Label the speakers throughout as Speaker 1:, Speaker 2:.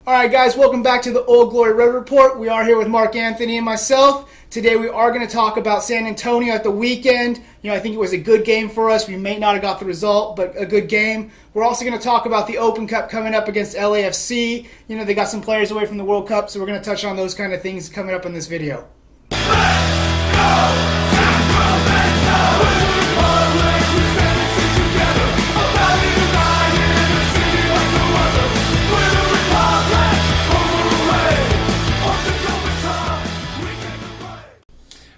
Speaker 1: All right, guys, welcome back to the Old Glory Red Report. We are here with Mark Anthony and myself. Today we are going to talk about San Antonio at the weekend. I think it was a good game for us. We may not have got the result, but a good game. We're also going to talk about the Open Cup coming up against LAFC. They got some players away from the World Cup, so we're going to touch on those kind of things coming up in this video.
Speaker 2: Let's go!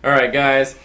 Speaker 3: Alright guys,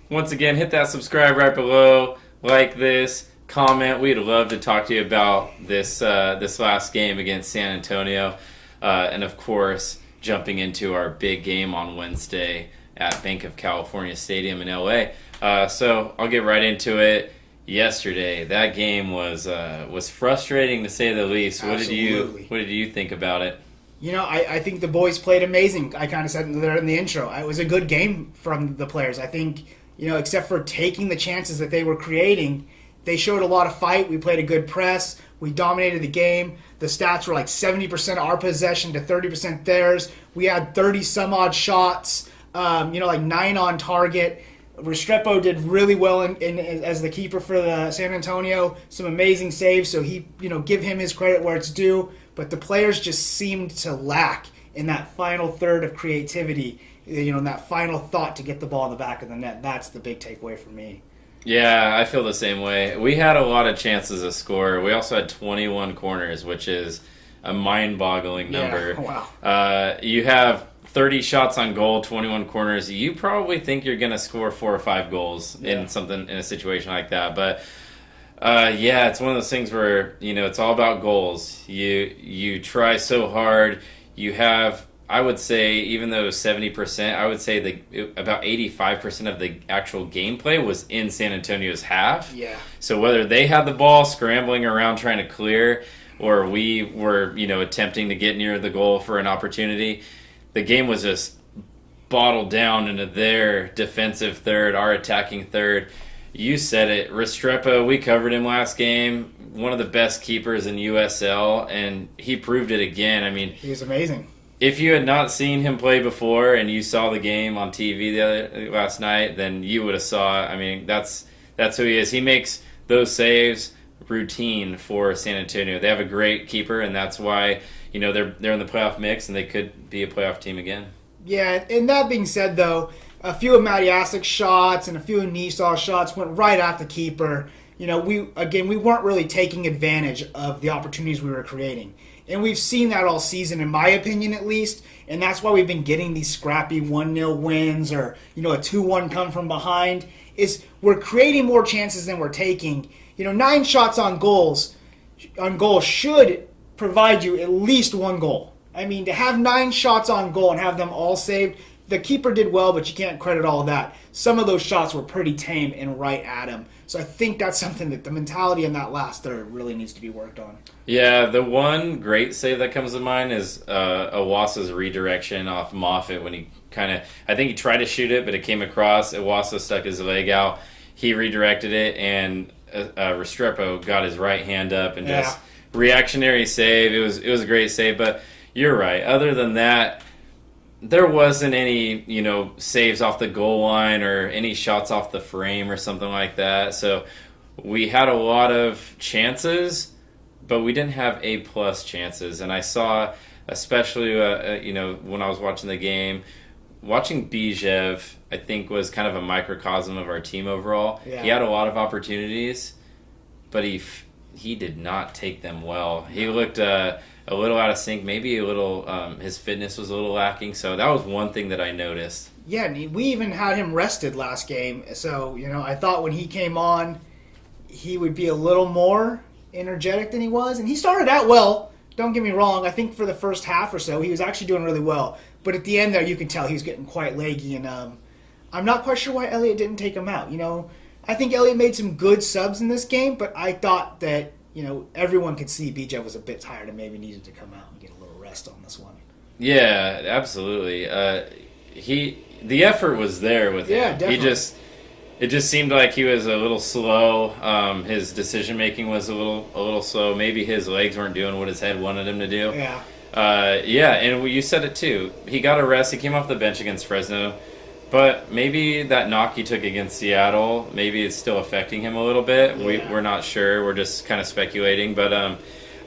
Speaker 3: once again hit that subscribe right below, like this, comment. We'd love to talk to you about this last game against San Antonio, and of course jumping into our big game on Wednesday at Bank of California Stadium in LA. So I'll get right into it. Yesterday, that game was frustrating to say the least.
Speaker 1: Absolutely.
Speaker 3: What did you think about it?
Speaker 1: I think the boys played amazing. I kind of said there in the intro. It was a good game from the players. I think, except for taking the chances that they were creating, they showed a lot of fight. We played a good press. We dominated the game. The stats were like 70% our possession to 30% theirs. We had 30-some-odd shots, like 9 on target. Restrepo did really well as the keeper for the San Antonio. Some amazing saves, so give him his credit where it's due. But the players just seemed to lack in that final third of creativity, in that final thought to get the ball in the back of the net. That's the big takeaway for me.
Speaker 3: Yeah, I feel the same way. We had a lot of chances to score. We also had 21 corners, which is a mind-boggling number.
Speaker 1: Yeah, wow.
Speaker 3: You have 30 shots on goal, 21 corners. You probably think you're going to score 4 or 5 goals in a situation like that. But it's one of those things where it's all about goals. You try so hard. You have, I would say, even though 70%, I would say about 85% of the actual gameplay was in San Antonio's half.
Speaker 1: Yeah.
Speaker 3: So whether they had the ball scrambling around trying to clear, or we were attempting to get near the goal for an opportunity, the game was just bottled down into their defensive third, our attacking third. You said it. Restrepo, we covered him last game. One of the best keepers in USL, and he proved it again. I mean,
Speaker 1: he was amazing.
Speaker 3: If you had not seen him play before and you saw the game on TV last night, then you would have saw. I mean, that's who he is. He makes those saves routine for San Antonio. They have a great keeper, and that's why they're in the playoff mix, and they could be a playoff team again.
Speaker 1: Yeah, and that being said, though, a few of Matty Asik's shots and a few of Nisaw's shots went right at the keeper. We weren't really taking advantage of the opportunities we were creating. And we've seen that all season, in my opinion at least, and that's why we've been getting these scrappy 1-0 wins or, a 2-1 come from behind, is we're creating more chances than we're taking. 9 shots on goal should provide you at least 1 goal. I mean, to have 9 shots on goal and have them all saved, the keeper did well, but you can't credit all of that. Some of those shots were pretty tame and right at him. So I think that's something that the mentality in that last third really needs to be worked on. Yeah,
Speaker 3: the one great save that comes to mind is Iwasa's redirection off Moffitt when he I think he tried to shoot it, but it came across. Iwasa stuck his leg out. He redirected it, and Restrepo got his right hand up and just reactionary save. It was a great save, but you're right. Other than that, there wasn't any, saves off the goal line or any shots off the frame or something like that. So we had a lot of chances, but we didn't have A-plus chances. And I saw, especially, when I was watching the game, watching Bijev, I think, was kind of a microcosm of our team overall. Yeah. He had a lot of opportunities, but he did not take them well. He looked a little out of sync, maybe a little, his fitness was a little lacking. So that was one thing that I noticed.
Speaker 1: Yeah, and we even had him rested last game. So, I thought when he came on, he would be a little more energetic than he was. And he started out well, don't get me wrong. I think for the first half or so, he was actually doing really well. But at the end there, you can tell he was getting quite leggy. And I'm not quite sure why Elliott didn't take him out. I think Elliott made some good subs in this game, but I thought that everyone could see BJ was a bit tired and maybe needed to come out and get a little rest on this one.
Speaker 3: Yeah, absolutely. The effort was there with him.
Speaker 1: Yeah, definitely.
Speaker 3: It just seemed like he was a little slow. His decision making was a little slow. Maybe his legs weren't doing what his head wanted him to do.
Speaker 1: Yeah.
Speaker 3: Yeah, and you said it too. He got a rest. He came off the bench against Fresno. But maybe that knock he took against Seattle, maybe it's still affecting him a little bit.
Speaker 1: Yeah.
Speaker 3: We're not sure. We're just kind of speculating. But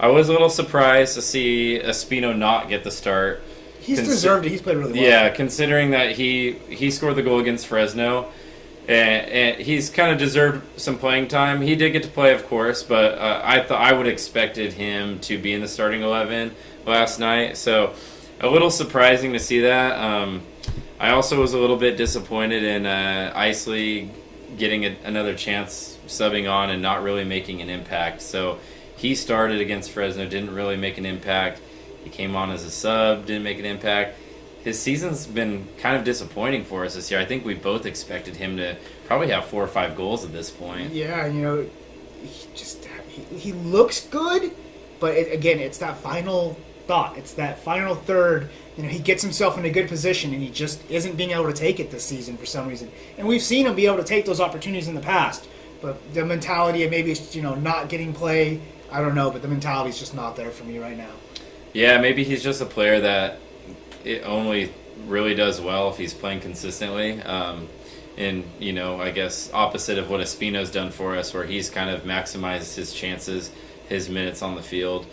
Speaker 3: I was a little surprised to see Espino not get the start.
Speaker 1: He's deserved it. He's played really well.
Speaker 3: Yeah, considering that he scored the goal against Fresno, and he's kind of deserved some playing time. He did get to play, of course, but I would expected him to be in the starting 11 last night. So a little surprising to see that. I also was a little bit disappointed in Isley getting another chance subbing on and not really making an impact. So he started against Fresno, didn't really make an impact. He came on as a sub, didn't make an impact. His season's been kind of disappointing for us this year. I think we both expected him to probably have 4 or 5 goals at this point.
Speaker 1: Yeah, he looks good, but again, it's that final thought. It's that final third. He gets himself in a good position, and he just isn't being able to take it this season for some reason. And we've seen him be able to take those opportunities in the past, but the mentality of maybe not getting play, I don't know, but the mentality is just not there for me right now.
Speaker 3: Yeah, maybe he's just a player that it only really does well if he's playing consistently. And, I guess opposite of what Espino's done for us, where he's kind of maximized his chances, his minutes on the field.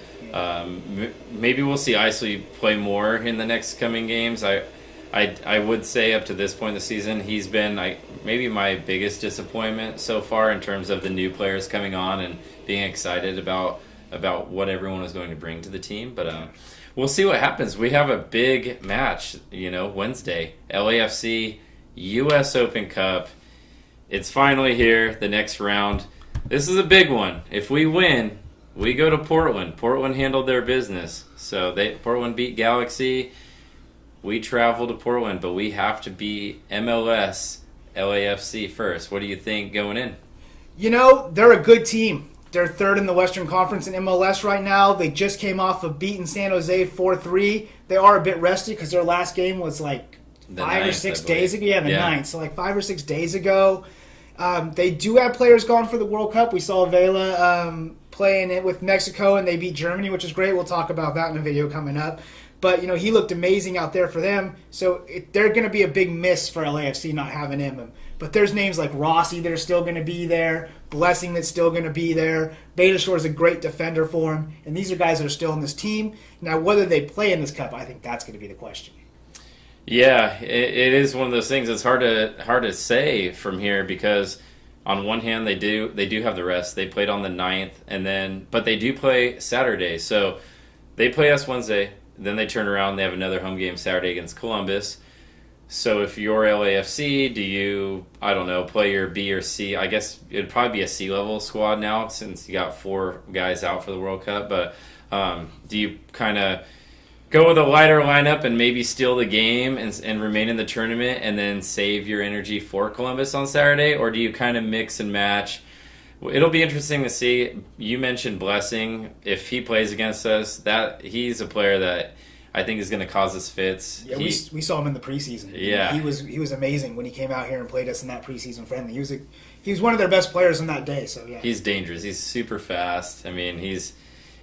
Speaker 3: Maybe we'll see Isley play more in the next coming games. I would say up to this point in the season, he's been maybe my biggest disappointment so far in terms of the new players coming on and being excited about what everyone is going to bring to the team. But we'll see what happens. We have a big match, Wednesday. LAFC U.S. Open Cup. It's finally here, the next round. This is a big one. If we win, we go to Portland. Portland handled their business. So Portland beat Galaxy. We travel to Portland, but we have to beat MLS, LAFC first. What do you think going in?
Speaker 1: They're a good team. They're third in the Western Conference in MLS right now. They just came off of beating San Jose 4-3. They are a bit rusty because their last game was like 5 or 6 days ago. Yeah, the 9th. So like 5 or 6 days ago. They do have players gone for the World Cup. We saw Vela playing it with Mexico, and they beat Germany, which is great. We'll talk about that in a video coming up. But, he looked amazing out there for them. So they're going to be a big miss for LAFC not having him. But there's names like Rossi that are still going to be there, Blessing that's still going to be there. Betashore is a great defender for him. And these are guys that are still in this team. Now, whether they play in this cup, I think that's going to be the question.
Speaker 3: Yeah, it is one of those things. It's hard to say from here because on one hand they do have the rest. They played on the 9th, but they do play Saturday. So they play us Wednesday, then they turn around. They have another home game Saturday against Columbus. So if you're LAFC, do you, I don't know, play your B or C? I guess it'd probably be a C-level squad now since you got 4 guys out for the World Cup. But do you kind of go with a lighter lineup and maybe steal the game and remain in the tournament and then save your energy for Columbus on Saturday? Or do you kind of mix and match? It'll be interesting to see. You mentioned Blessing. If he plays against us, that he's a player that I think is going to cause us fits.
Speaker 1: Yeah, we saw him in the preseason.
Speaker 3: Yeah,
Speaker 1: he was amazing when he came out here and played us in that preseason friendly. He was one of their best players on that day. So yeah,
Speaker 3: he's dangerous. He's super fast. I mean,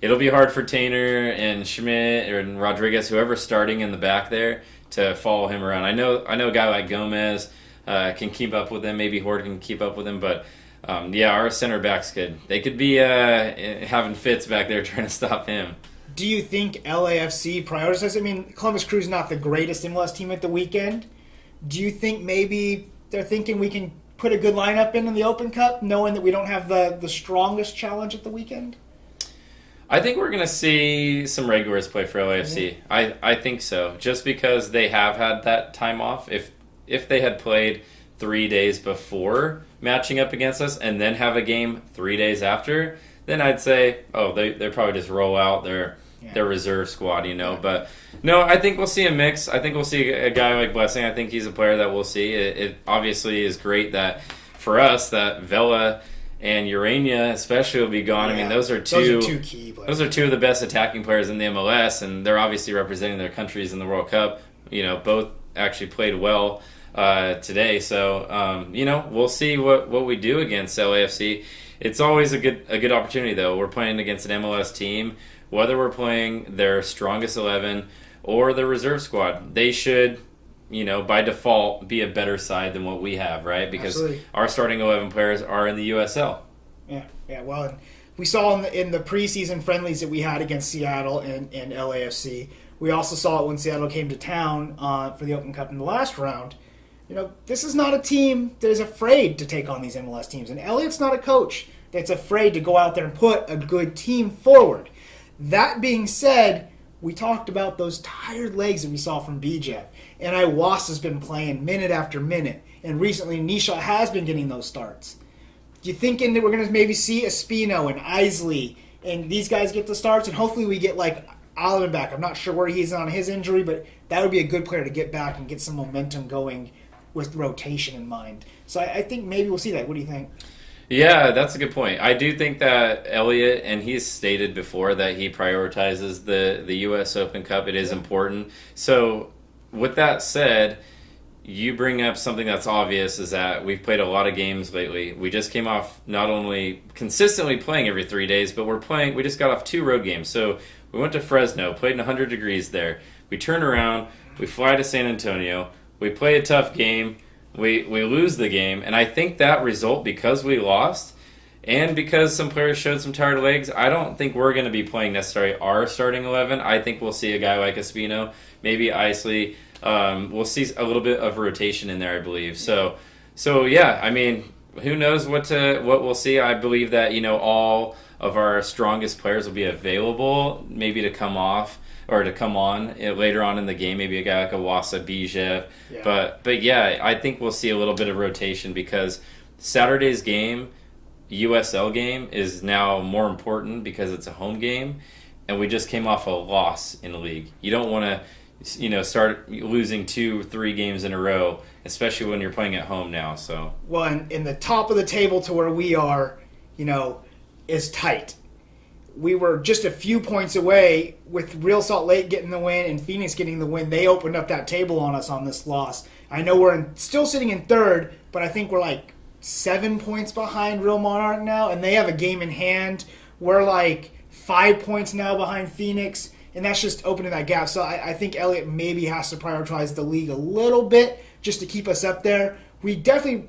Speaker 3: it'll be hard for Tainer and Schmidt and Rodriguez, whoever's starting in the back there, to follow him around. I know a guy like Gomez can keep up with him. Maybe Horde can keep up with him, but our center backs could be having fits back there trying to stop him.
Speaker 1: Do you think LAFC prioritizes? I mean, Columbus Crew's not the greatest MLS team at the weekend. Do you think maybe they're thinking we can put a good lineup in the Open Cup, knowing that we don't have the strongest challenge at the weekend?
Speaker 3: I think we're going to see some regulars play for LAFC. Mm-hmm. I think so, just because they have had that time off. If they had played 3 days before matching up against us and then have a game 3 days after, then I'd say, they probably just roll out their reserve squad, But no, I think we'll see a mix. I think we'll see a guy like Blessing. I think he's a player that we'll see. It obviously is great that for us that Vela and Urania especially will be gone.
Speaker 1: Yeah.
Speaker 3: I mean, those are two
Speaker 1: key players.
Speaker 3: Those are 2 of the best attacking players in the MLS, and they're obviously representing their countries in the World Cup. Both actually played well today. So, we'll see what we do against LAFC. It's always a good opportunity, though. We're playing against an MLS team whether we're playing their strongest 11 or the reserve squad, they should, by default, be a better side than what we have, right? Because
Speaker 1: Absolutely.
Speaker 3: our starting 11 players are in the USL.
Speaker 1: Yeah. Well, and we saw in the preseason friendlies that we had against Seattle and LAFC. We also saw it when Seattle came to town for the Open Cup in the last round. This is not a team that is afraid to take on these MLS teams. And Elliott's not a coach that's afraid to go out there and put a good team forward. That being said, we talked about those tired legs that we saw from BJ. And Iwasa has been playing minute after minute. And recently, Nisha has been getting those starts. You thinking that we're going to maybe see Espino and Isley and these guys get the starts? And hopefully we get, Oliver back. I'm not sure where he's on his injury, but that would be a good player to get back and get some momentum going with rotation in mind. So I think maybe we'll see that. What do you think?
Speaker 3: Yeah, that's a good point. I do think that Elliott, and he's stated before that he prioritizes the U.S. Open Cup. It is important. So with that said, you bring up something that's obvious is that we've played a lot of games lately. We just came off not only consistently playing every 3 days, but we just got off 2 road games. So we went to Fresno, played in 100 degrees there. We turn around, we fly to San Antonio, we play a tough game, we lose the game, and I think that result, because we lost and because some players showed some tired legs, I don't think we're going to be playing necessarily our starting 11. I think we'll see a guy like Espino, maybe Isley. We'll see a little bit of rotation in there, I believe. So yeah, I mean, who knows what we'll see. I believe that, all of our strongest players will be available, maybe to come off or to come on later on in the game. Maybe a guy like Iwasa, Bijev. Yeah. But yeah, I think we'll see a little bit of rotation because Saturday's game, USL game, is now more important because it's a home game, and we just came off a loss in the league. You don't want to start losing 2-3 games in a row, especially when you're playing at home now. So
Speaker 1: well, and in the top of the table to where we are, is tight. We were just a few points away with Real Salt Lake getting the win and Phoenix getting the win. They opened up that table on us on this loss. I know we're still sitting in third, but I think we're 7 points behind Real Monarch now, and they have a game in hand. We're 5 points now behind Phoenix. And that's just opening that gap. So I think Elliott maybe has to prioritize the league a little bit just to keep us up there. We definitely,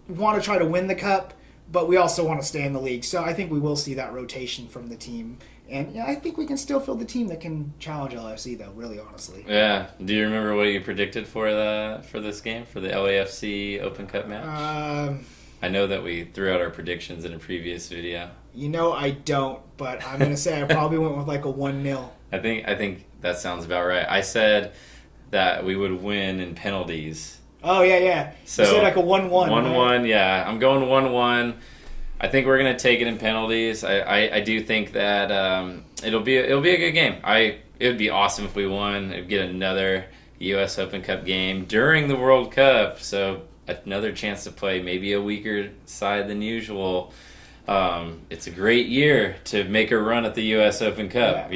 Speaker 1: want to try to win the cup, but we also want to stay in the league. So I think we will see that rotation from the team. And I think we can still field the team that can challenge LAFC, though, really honestly.
Speaker 3: Yeah. Do you remember what you predicted for this game, for the LAFC Open Cup match? I know that we threw out our predictions in a previous video.
Speaker 1: I don't, but I'm going to say I probably went with a 1-0.
Speaker 3: I think that sounds about right. I said that we would win in penalties.
Speaker 1: Oh, yeah.
Speaker 3: So,
Speaker 1: you said a 1-1.
Speaker 3: 1-1,
Speaker 1: right?
Speaker 3: Yeah. I'm going 1-1. I think we're going to take it in penalties. I do think that it'll be a good game. It would be awesome if we won. It'd get another U.S. Open Cup game during the World Cup, so another chance to play maybe a weaker side than usual. It's a great year to make a run at the U.S. Open Cup,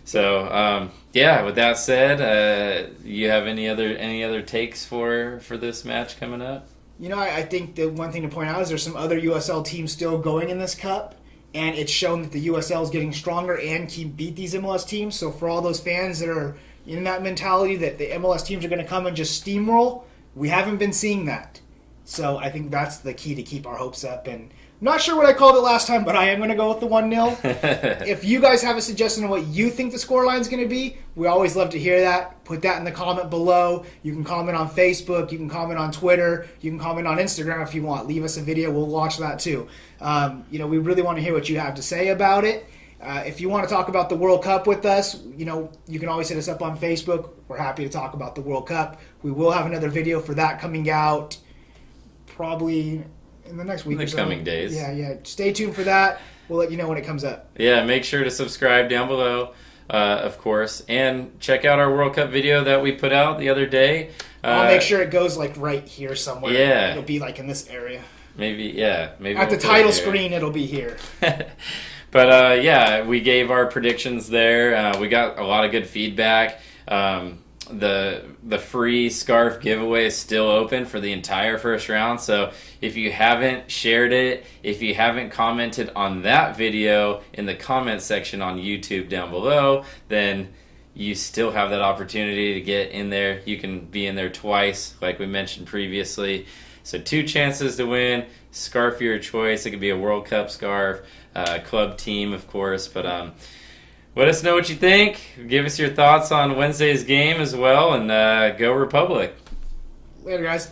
Speaker 3: So, with that said, you have any other takes for this match coming up?
Speaker 1: I think the one thing to point out is there's some other USL teams still going in this cup, and it's shown that the USL is getting stronger and can beat these MLS teams. So for all those fans that are in that mentality that the MLS teams are going to come and just steamroll, we haven't been seeing that. So I think that's the key to keep our hopes up. And I'm not sure what I called it last time, but I am going to go with the 1-0. If you guys have a suggestion on what you think the scoreline is going to be, we always love to hear that. Put that in the comment below. You can comment on Facebook. You can comment on Twitter. You can comment on Instagram if you want. Leave us a video. We'll watch that too. We really want to hear what you have to say about it. If you want to talk about the World Cup with us, you can always hit us up on Facebook. We're happy to talk about the World Cup. We will have another video for that coming out probably in the next week.
Speaker 3: In the coming days.
Speaker 1: Yeah. Stay tuned for that. We'll let you know when it comes up.
Speaker 3: Yeah, make sure to subscribe down below, of course. And check out our World Cup video that we put out the other day.
Speaker 1: I'll make sure it goes right here somewhere.
Speaker 3: Yeah.
Speaker 1: It'll be in this area.
Speaker 3: Maybe
Speaker 1: At
Speaker 3: we'll
Speaker 1: the title screen, it'll be here.
Speaker 3: But we gave our predictions there. We got a lot of good feedback. the free scarf giveaway is still open for the entire first round. So if you haven't shared it, if you haven't commented on that video in the comment section on YouTube down below, then you still have that opportunity to get in there. You can be in there twice, like we mentioned previously. So 2 chances to win. Scarf of your choice. It could be a World Cup scarf, club team, of course. But let us know what you think. Give us your thoughts on Wednesday's game as well, and go Republic.
Speaker 1: Later, guys.